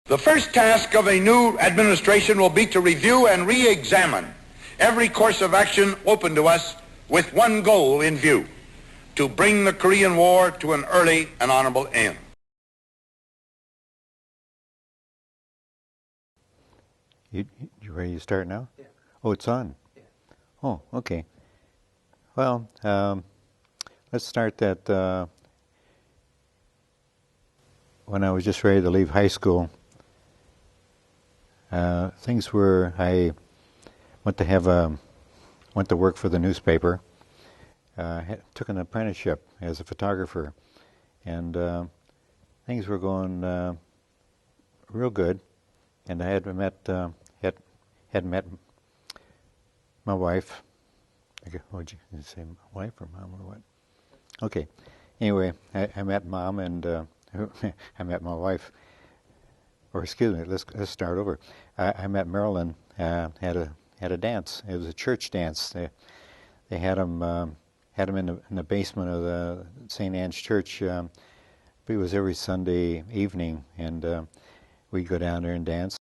The first task of a new administration will be to review and re-examine every course of action open to us with one goal in view: to bring the Korean War to an early and honorable end. You ready to start now? Yeah. Oh, it's on? Yeah. Oh, okay. Well, let's start that when I was just ready to leave high school. Things were, I went to work for the newspaper, took an apprenticeship as a photographer, and things were going real good. And I had met my wife. Would you say my wife or mom or what? Okay. Anyway, I met Mom and I met my wife. Or excuse me, let's start over. I met Marilyn. Had a dance. It was a church dance. They had them in the basement of the St. Anne's Church. It was every Sunday evening, and we'd go down there and dance.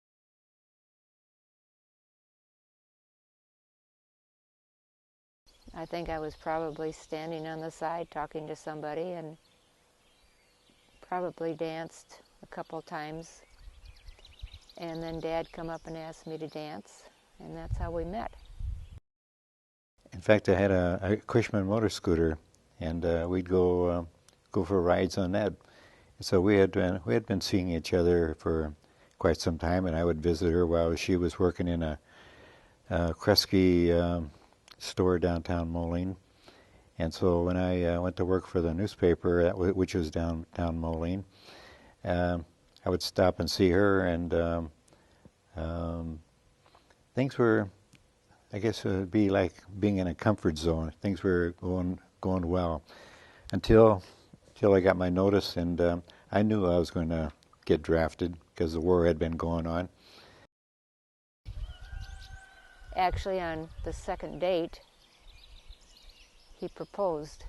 I think I was probably standing on the side talking to somebody, and probably danced a couple times. And then Dad come up and asked me to dance, and that's how we met. In fact, I had a Cushman motor scooter, and we'd go for rides on that. So we had been seeing each other for quite some time, and I would visit her while she was working in a Kresge store downtown Moline. And so when I went to work for the newspaper, which was down Moline, I would stop and see her, and things were, I guess it would be like being in a comfort zone. Things were going well until I got my notice, and I knew I was going to get drafted because the war had been going on. Actually, on the second date, he proposed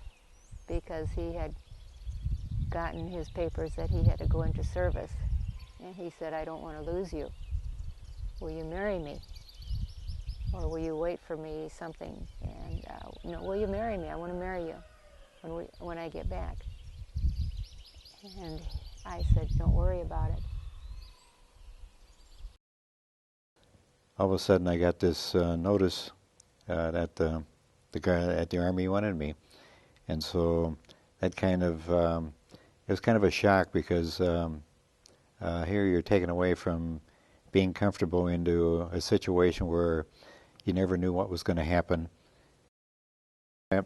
because he had gotten his papers that he had to go into service. And he said, "I don't want to lose you. Will you marry me? Or will you wait for me something? And no, will you marry me? I want to marry you when I get back." And I said, "Don't worry about it." All of a sudden, I got this notice that the guy at the Army wanted me, and so that kind of it was kind of a shock, because here you're taken away from being comfortable into a situation where you never knew what was going to happen.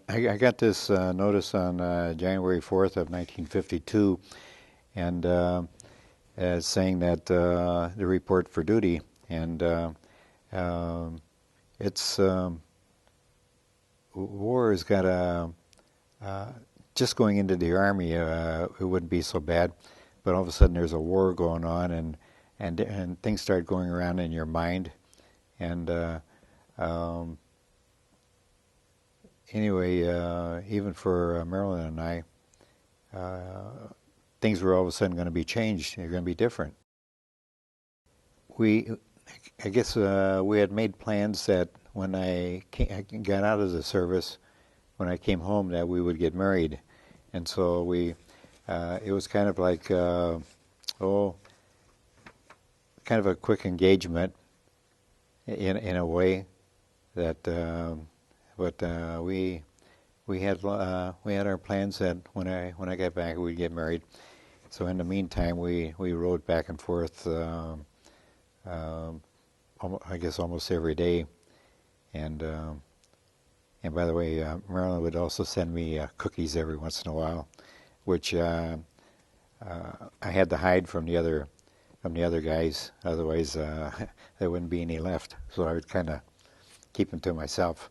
I got this notice on January 4th of 1952, and saying that the report for duty, and it's war has got a just going into the Army, it wouldn't be so bad, but all of a sudden there's a war going on, and things start going around in your mind, and anyway, even for Marilyn and I, things were all of a sudden going to be changed. They're going to be different. I guess we had made plans that when I got out of the service, when I came home, that we would get married, and so it was kind of like kind of a quick engagement in a way, that but we had our plans that when I got back we'd get married. So in the meantime, we rode back and forth, I guess almost every day, and by the way, Marilyn would also send me cookies every once in a while, which I had to hide from the other guys. Otherwise, there wouldn't be any left. So I would kind of keep them to myself.